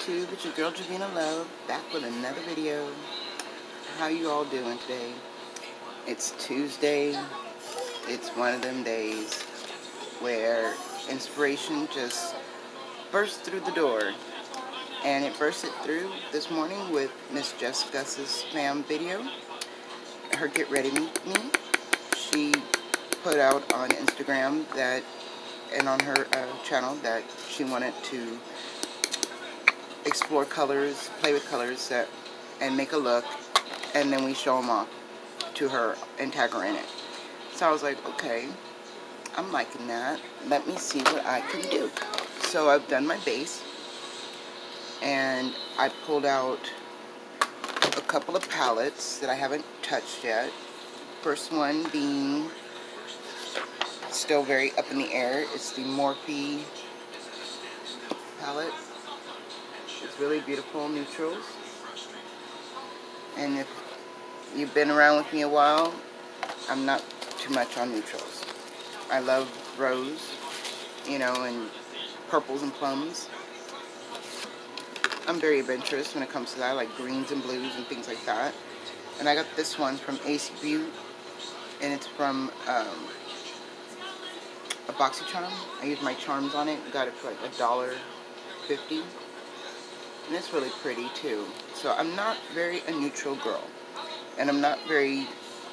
YouTube, it's your girl Javina Love, back with another video. How you all doing today? It's Tuesday. It's one of them days where inspiration just bursts through the door. And it bursted through this morning with Miss Jessica's spam video. Her Get Ready With Me. She put out on Instagram that, and on her channel, that she wanted to explore colors, play with colors, and make a look, and then we show them off to her and tag her in it. So I was like, okay, I'm liking that. Let me see what I can do. So I've done my base, and I pulled out a couple of palettes that I haven't touched yet. First one being still very up in the air. It's the Morphe palette. It's really beautiful neutrals. And if you've been around with me a while, I'm not too much on neutrals. I love rose, you know, and purples and plums. I'm very adventurous when it comes to that. I like greens and blues and things like that. And I got this one from AC Butte, and it's from a BoxyCharm. I used my charms on it. Got it for like $1.50. And it's really pretty too. So I'm not very a neutral girl. And I'm not very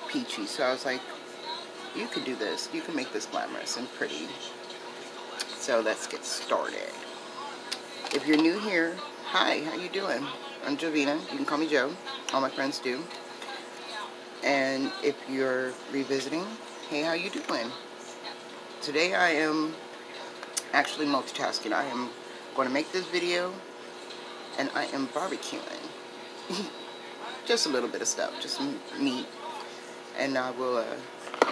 peachy. So I was like, you could do this. You can make this glamorous and pretty. So let's get started. If you're new here, hi, how you doing? I'm Javina. You can call me Jo. All my friends do. And if you're revisiting, hey, how you doing? Today I am actually multitasking. I am going to make this video, and I am barbecuing. Just a little bit of stuff, just some meat. And I will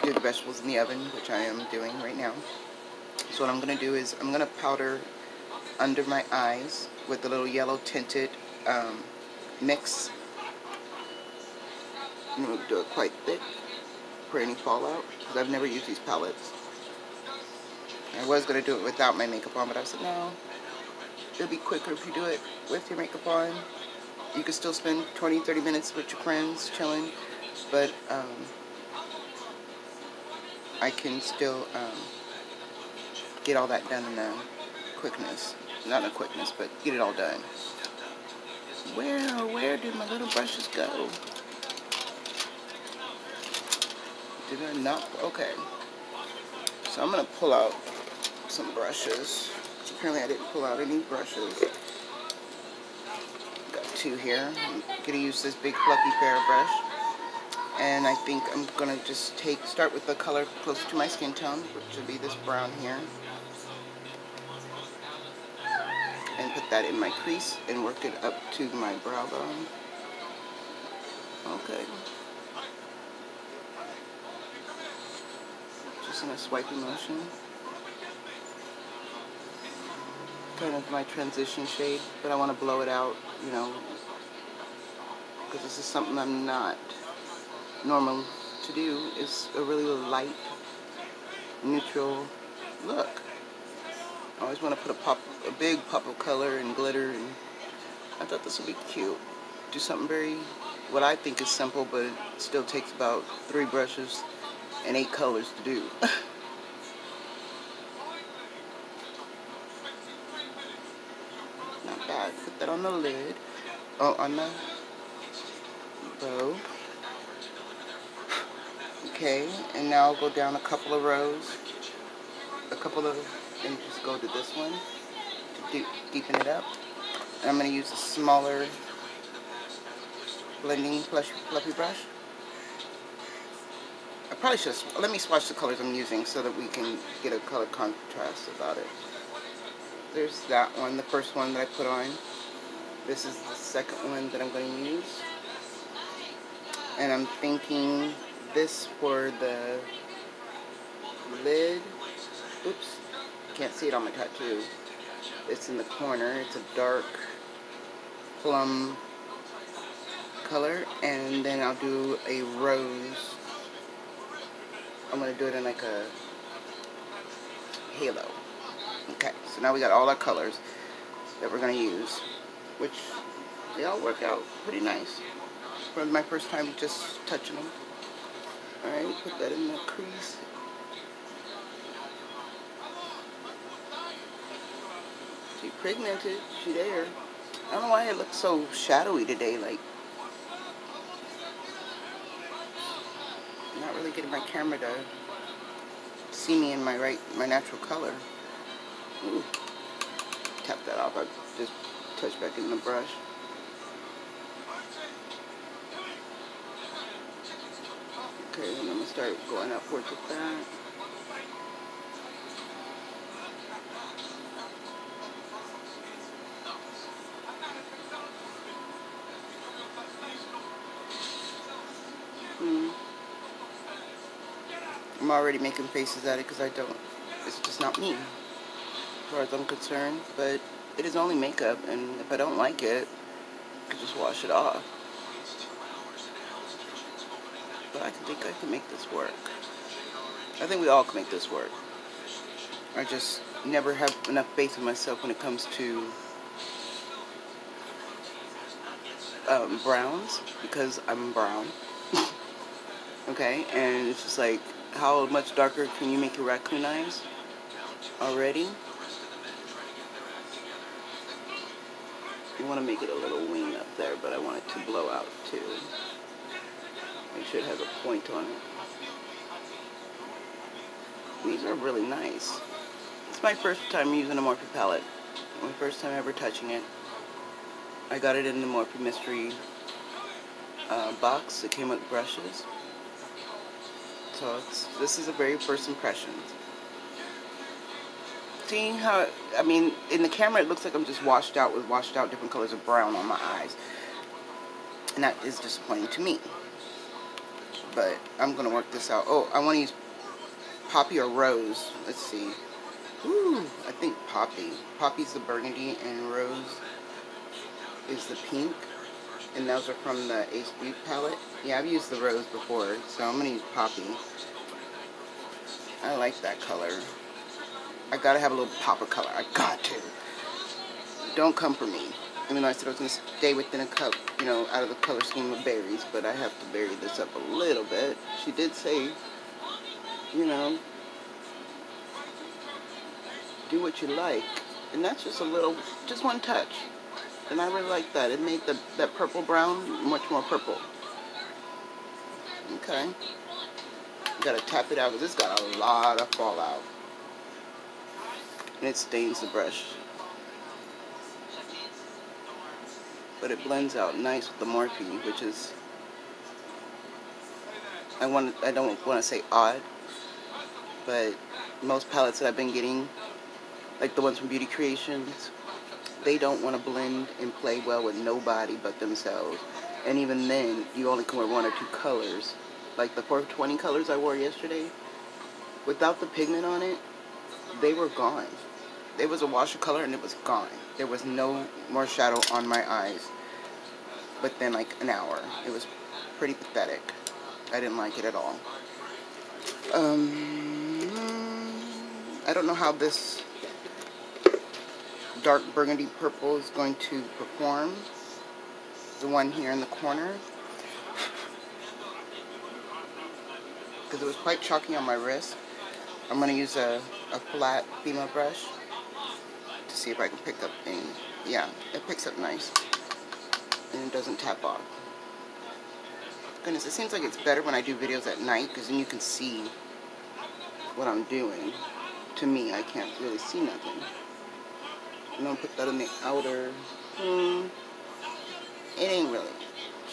do the vegetables in the oven, which I am doing right now. So what I'm going to do is I'm going to powder under my eyes with a little yellow tinted mix. I'm going to do it quite thick for any fallout, because I've never used these palettes. I was going to do it without my makeup on, but I said no. It'll be quicker if you do it with your makeup on. You can still spend 20-30 minutes with your friends chilling, but I can still get all that done in a quickness. Not in a quickness, but get it all done. Where did my little brushes go? Did I not? Okay. So I'm going to pull out some brushes. Apparently I didn't pull out any brushes. Got two here. I'm going to use this big fluffy fair brush. And I think I'm going to just start with the color close to my skin tone, which would be this brown here. And put that in my crease and work it up to my brow bone. Okay. Just in a swiping motion. Kind of my transition shade, but I want to blow it out, you know, because this is something I'm not normal to do. Is a really light, neutral look. I always want to put a big pop of color and glitter, and I thought this would be cute. Do something very, what I think is simple, but it still takes about 3 brushes and 8 colors to do. Not bad. Put that on the lid. Oh, on the bow. Okay, and now I'll go down a couple of rows. And just go to this one to deepen it up. And I'm going to use a smaller blending fluffy brush. I probably should, let me swatch the colors I'm using so that we can get a color contrast about it. There's that one, the first one that I put on. This is the second one that I'm going to use. And I'm thinking this for the lid. Oops, can't see it on my tattoo. It's in the corner. It's a dark plum color. And then I'll do a rose. I'm going to do it in like a halo. Okay, so now we got all our colors that we're going to use. which they all work out pretty nice for my first time just touching them. Alright, put that in the crease. She pigmented, she there. I don't know why it looks so shadowy today, like not really getting my camera to see me in my natural color. Ooh. Tap that off. I just touch back in the brush. Okay, then I'm gonna start going upwards with that. I'm already making faces at it because it's just not me, as far as I'm concerned. But it is only makeup, and if I don't like it, I can just wash it off. But I think I can make this work. I think we all can make this work. I just never have enough faith in myself when it comes to browns, because I'm brown. Okay, and it's just like, how much darker can you make your raccoon eyes already? You want to make it a little wing up there, but I want it to blow out too. Make sure it has a point on it. These are really nice. It's my first time using a Morphe palette. My first time ever touching it. I got it in the Morphe Mystery box. It came with brushes. So this is a very first impression. Seeing how, I mean, in the camera it looks like I'm just washed out different colors of brown on my eyes. And that is disappointing to me. But I'm going to work this out. Oh, I want to use Poppy or Rose. Let's see. Ooh, I think Poppy. Poppy's the burgundy and Rose is the pink. And those are from the Ace Beauty palette. Yeah, I've used the Rose before, so I'm going to use Poppy. I like that color. I gotta have a little pop of color. I got to. Don't come for me. Even though I said I was going to stay within a cup, you know, out of the color scheme of berries, but I have to vary this up a little bit. She did say, you know, do what you like. And that's just a little, just one touch. And I really like that. It made that purple brown much more purple. Okay. You gotta tap it out because it's got a lot of fallout. And it stains the brush. But it blends out nice with the Morphe, which is, I don't want to say odd, but most palettes that I've been getting, like the ones from Beauty Creations, they don't want to blend and play well with nobody but themselves. And even then, you only can wear one or two colors. Like the 420 colors I wore yesterday, without the pigment on it, they were gone. There was a wash of color and it was gone. There was no more shadow on my eyes within like an hour. It was pretty pathetic. I didn't like it at all. I don't know how this dark burgundy purple is going to perform. The one here in the corner. Because it was quite chalky on my wrist. I'm going to use a flat female brush to see if I can pick up any. Yeah, it picks up nice. And it doesn't tap off. Goodness, it seems like it's better when I do videos at night because then you can see what I'm doing. To me, I can't really see nothing. I'm going to put that in the outer. It ain't really.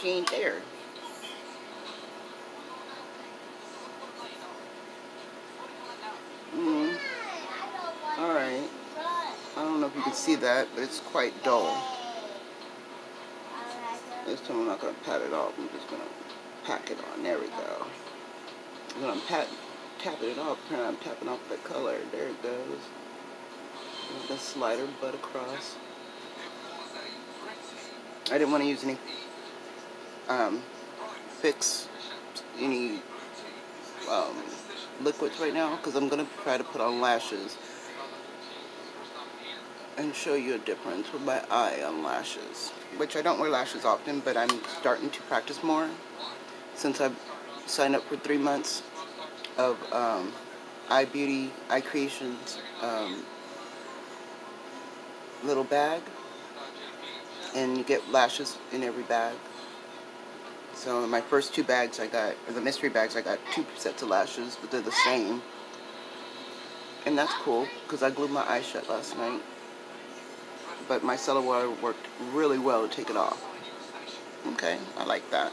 She ain't there. Alright. I don't know if you can see that, but it's quite dull. This time I'm not going to pat it off. I'm just going to pack it on. There we go. When I'm tapping it off, I'm tapping off the color. There it goes. The slider butt across. I didn't want to use any liquids right now because I'm going to try to put on lashes. and show you a difference with my eye on lashes. Which I don't wear lashes often, but I'm starting to practice more since I've signed up for 3 months of eye beauty, eye creations little bag, and you get lashes in every bag. So in my first 2 bags I got, or the mystery bags, I got 2 sets of lashes, but they're the same. And that's cool, because I glued my eyes shut last night. But my cellar water worked really well to take it off. Okay, I like that.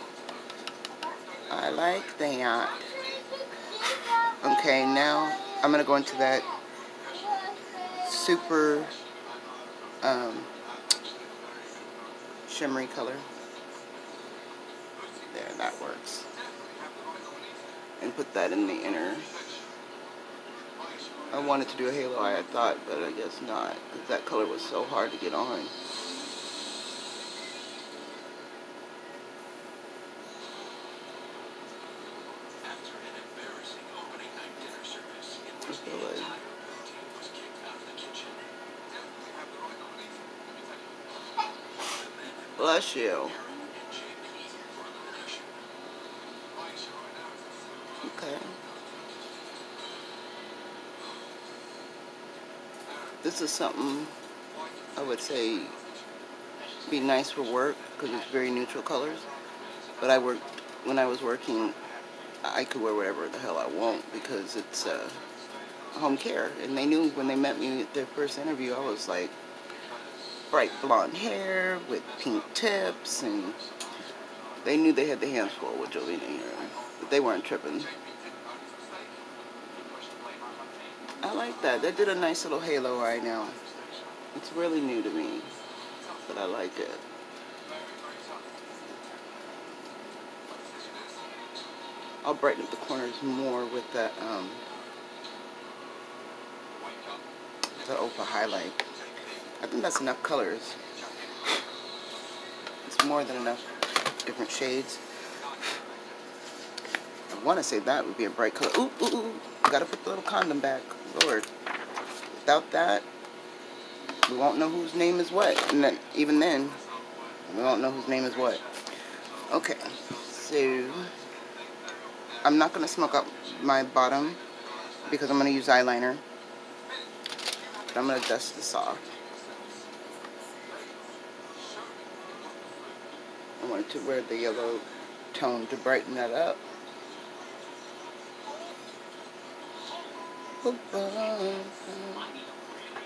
I like that. Okay, now I'm going to go into that super shimmery color. There, that works. And put that in the inner. I wanted to do a halo eye, I thought, but I guess not, because that color was so hard to get on. I feel like bless you. Okay. This is something I would say be nice for work because it's very neutral colors. But when I was working, I could wear whatever the hell I want because it's home care. And they knew when they met me at their first interview, I was like bright blonde hair with pink tips, and they knew they had the hands full with Jolene here. But they weren't tripping. I like that. They did a nice little halo right now. It's really new to me, but I like it. I'll brighten up the corners more with that the Opal highlight. I think that's enough colors. It's more than enough different shades. I want to say that would be a bright color. Ooh, ooh, ooh. Gotta put the little condom back. Lord. Without that, we won't know whose name is what. And then, even then, we won't know whose name is what. Okay. So, I'm not going to smoke up my bottom because I'm going to use eyeliner. But I'm going to dust this off. I wanted to wear the yellow tone to brighten that up.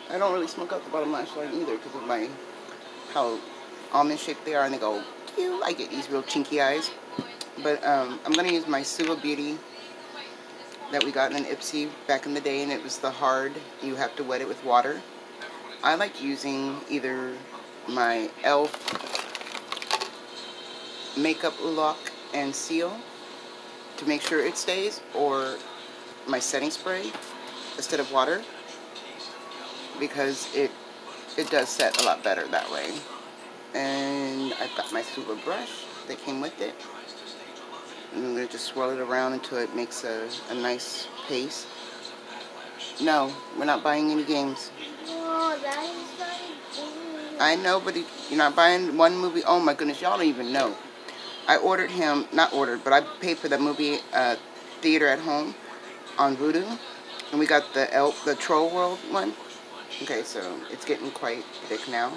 I don't really smoke out the bottom lash line either because of how almond shaped they are, and they go cute. I get these real chinky eyes. But I'm going to use my Suva Beauty that we got in an Ipsy back in the day, and it was the hard, you have to wet it with water. I like using either my e.l.f. Makeup Lock and Seal to make sure it stays, or my setting spray instead of water, because it does set a lot better that way. And I've got my Suva brush that came with it. And I'm going to just swirl it around until it makes a nice paste. No, we're not buying any games. No, that is not a game. I know, but you're not buying one movie. Oh my goodness, y'all don't even know. I ordered him, not ordered, but I paid for that movie Theater at Home on Vudu. And we got the Troll World one. Okay, so it's getting quite thick now.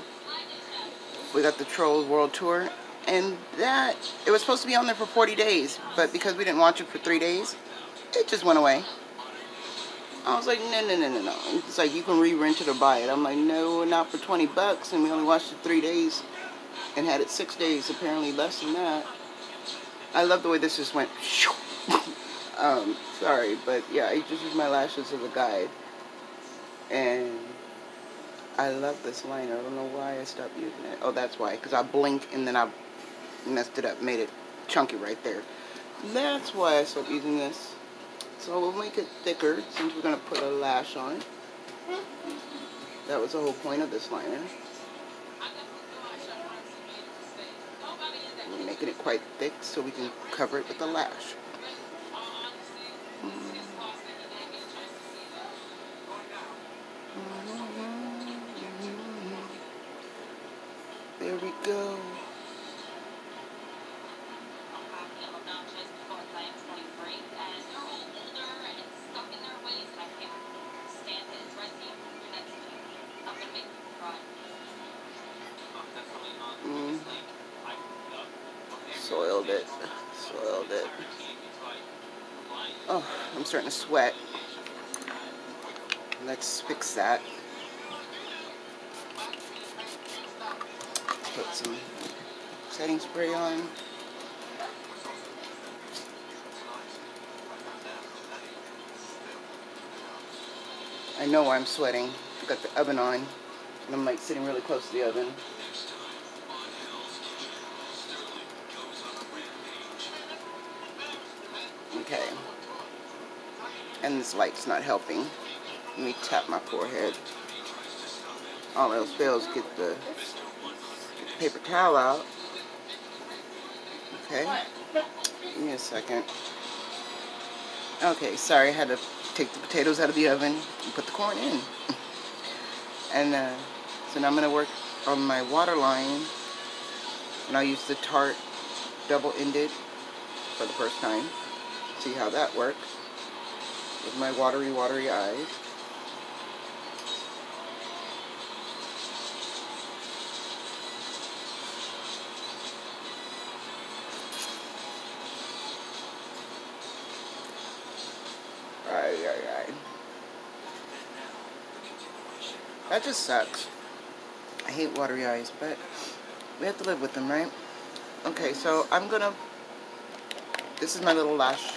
We got the Troll World Tour. And it was supposed to be on there for 40 days. But because we didn't watch it for 3 days, it just went away. I was like, no. It's like, you can re-rent it or buy it. I'm like, no, not for 20 bucks. And we only watched it 3 days. And had it 6 days, apparently less than that. I love the way this just went. Sorry, but yeah, I just used my lashes as a guide. And I love this liner. I don't know why I stopped using it. Oh, that's why. Because I blinked and then I messed it up. Made it chunky right there. That's why I stopped using this. So we'll make it thicker since we're going to put a lash on it. That was the whole point of this liner. We're making it quite thick so we can cover it with a lash. There we go. Soiled it. Soiled it. Oh, I'm starting to sweat. Let's fix that. Put some setting spray on. I know why I'm sweating. I've got the oven on, and I'm like sitting really close to the oven. Okay. And this light's not helping. Let me tap my forehead. All else fails, get the paper towel out. Okay. Give me a second. Okay, sorry, I had to take the potatoes out of the oven and put the corn in. And so now I'm going to work on my water line. And I'll use the Tarte double-ended for the first time. See how that works with my watery eyes. Right. That just sucks. I hate watery eyes, but we have to live with them, right? Okay, so this is my little lash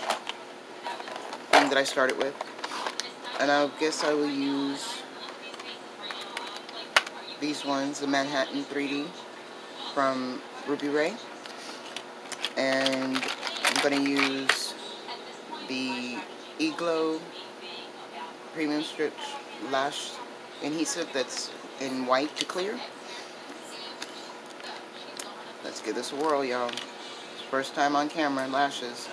thing that I started with. And I guess I will use these ones, the Manhattan 3D from Ruby Ray. And I'm going to use the E-Glow Premium Stretch Lash Adhesive that's in white to clear. Let's give this a whirl, y'all. First time on camera, lashes.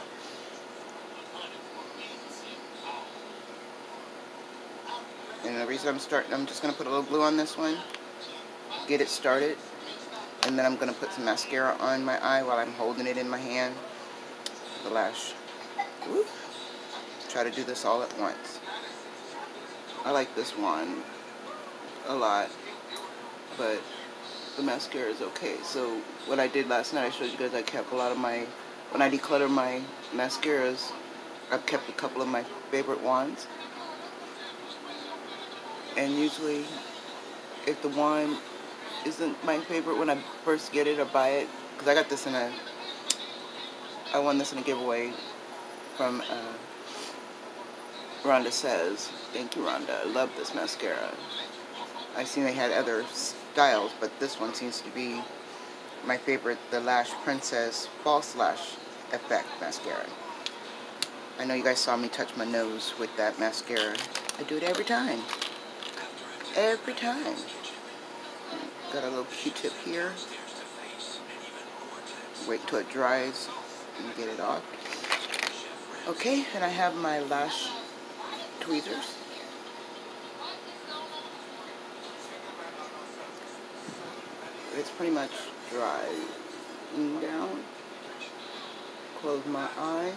And the reason I'm just going to put a little glue on this one, get it started, and then I'm going to put some mascara on my eye while I'm holding it in my hand, the lash. Whoop. Try to do this all at once. I like this one a lot, but the mascara is okay. So what I did last night, I showed you guys I kept a lot of my, when I declutter my mascaras, I've kept a couple of my favorite wands. And usually, if the wand isn't my favorite when I first get it or buy it, because I got this I won this in a giveaway from Rhonda Says. Thank you, Rhonda. I love this mascara. I seen they had other styles, but this one seems to be my favorite, the Lash Princess False Lash Effect Mascara. I know you guys saw me touch my nose with that mascara. I do it every time. Every time. Got a little Q-tip here. Wait till it dries and get it off. Okay, and I have my lash tweezers. It's pretty much dry. Lean down. Close my eye.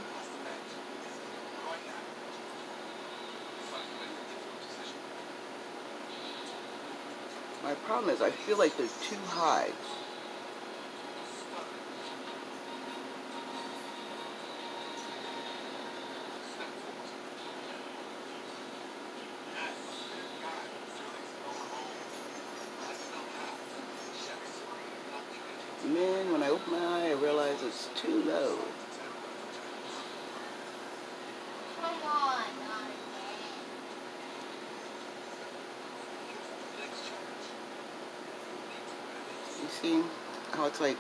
My problem is I feel like they're too high. And then when I open my eye, I realize it's too low. Come on. You see how it's like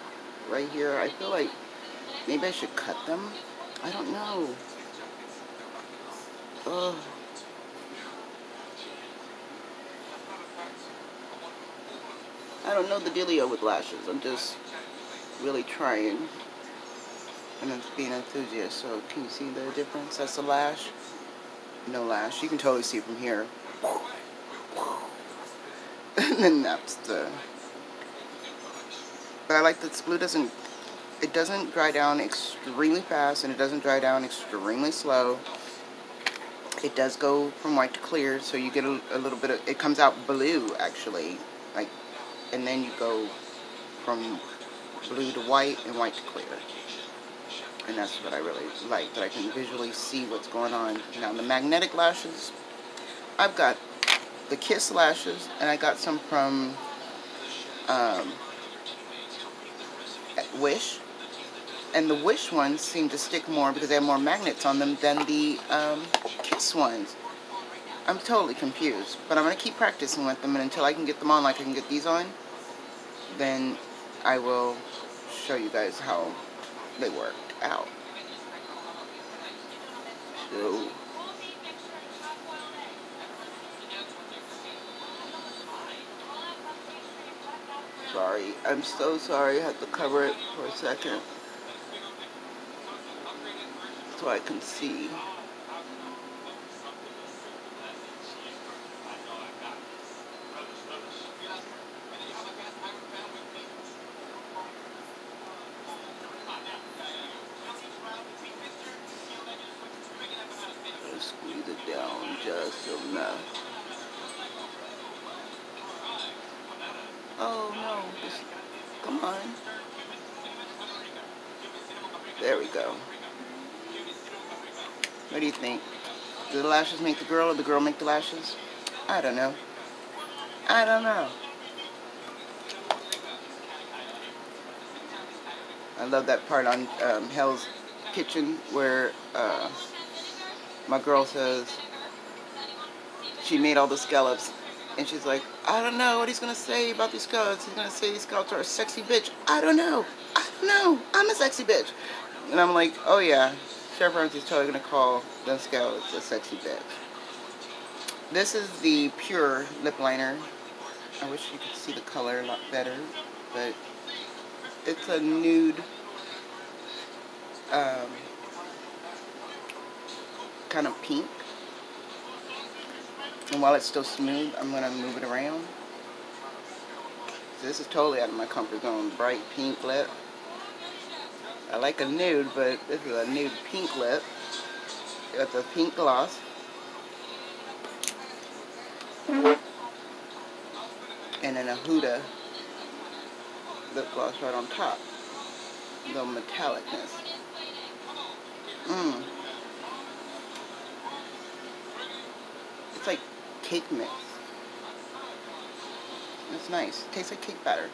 right here? I feel like maybe I should cut them. I don't know. Ugh. I don't know the dealio with lashes. I'm just really trying. And I'm being an enthusiast. So can you see the difference? That's the lash. No lash. You can totally see from here. And then that's the But I like that this glue it doesn't dry down extremely fast, and it doesn't dry down extremely slow. It does go from white to clear, so you get a little bit of, it comes out blue actually, like, and then you go from blue to white and white to clear. And that's what I really like, that I can visually see what's going on. Now the magnetic lashes, I've got the Kiss lashes, and I got some from Wish. And the Wish ones seem to stick more because they have more magnets on them than the Kiss ones. I'm totally confused, but I'm going to keep practicing with them, and until I can get them on like I can get these on, then I will show you guys how they worked out. So, sorry, I'm so sorry, I had to cover it for a second so I can see. Squeeze it down just enough. Oh no, come on. There we go. What do you think? Do the lashes make the girl, or the girl make the lashes? I don't know. I don't know. I love that part on Hell's Kitchen where my girl says she made all the scallops, and she's like, I don't know what he's going to say about these scallops. He's going to say these scallops are a sexy bitch. I don't know. I don't know. I'm a sexy bitch. And I'm like, oh yeah, Chef Ramsay's totally going to call the scallops a sexy bitch. This is the Pure lip liner. I wish you could see the color a lot better, but it's a nude kind of pink. And while it's still smooth, I'm going to move it around. So this is totally out of my comfort zone. Bright pink lip. I like a nude, but this is a nude pink lip. Got the pink gloss. And then a Huda lip gloss right on top. The metallicness. It's like cake mix. It's nice. It tastes like cake batter.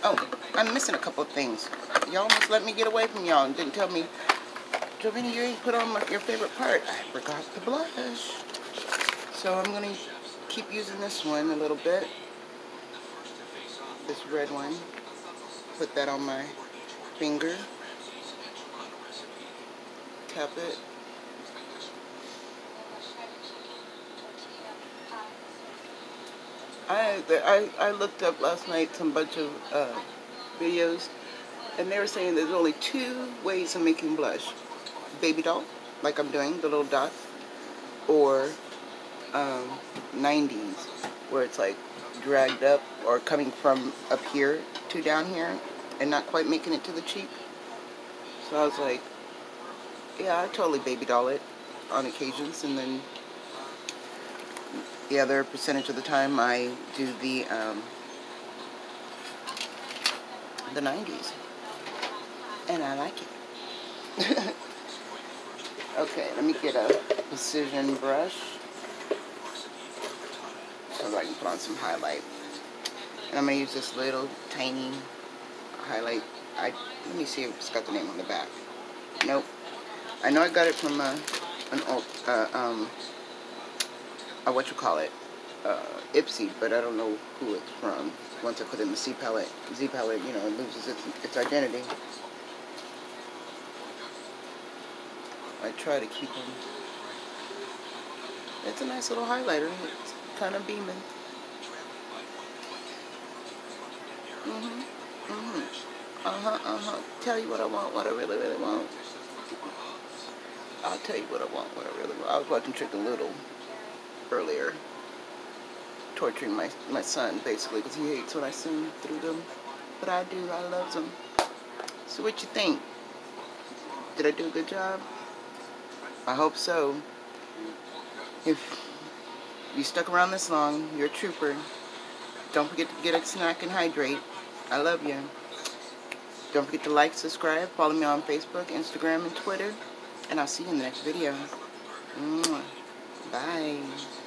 Oh, I'm missing a couple of things. Y'all almost let me get away from y'all and didn't tell me, Jovina, you ain't put on your favorite part. I forgot the blush. So I'm going to keep using this one a little bit. This red one. Put that on my finger. Tap it. I looked up last night some bunch of videos, and they were saying there's only 2 ways of making blush. Baby doll, like I'm doing, the little dots, or 90s, where it's like dragged up or coming from up here to down here and not quite making it to the cheek. So I was like, yeah, I totally baby doll it on occasions, and then the other percentage of the time I do the 90s, and I like it. Okay, let me get a precision brush so that I can put on some highlight. And I'm going to use this little tiny highlight. Let me see if it's got the name on the back. Nope. I know I got it from Ipsy, but I don't know who it's from. Once I put it in the Z palette, you know, it loses its identity. I try to keep them. It's a nice little highlighter. It's kind of beaming. Tell you what I want, what I really, really want. I'll tell you what I want, what I really want. I was watching Chicken Little earlier. torturing my son, basically, because he hates when I sing through them. But I do. I love them. So what you think? Did I do a good job? I hope so. If you stuck around this long, you're a trooper. Don't forget to get a snack and hydrate. I love you. Don't forget to like, subscribe, follow me on Facebook, Instagram, and Twitter. And I'll see you in the next video. Mwah. Bye.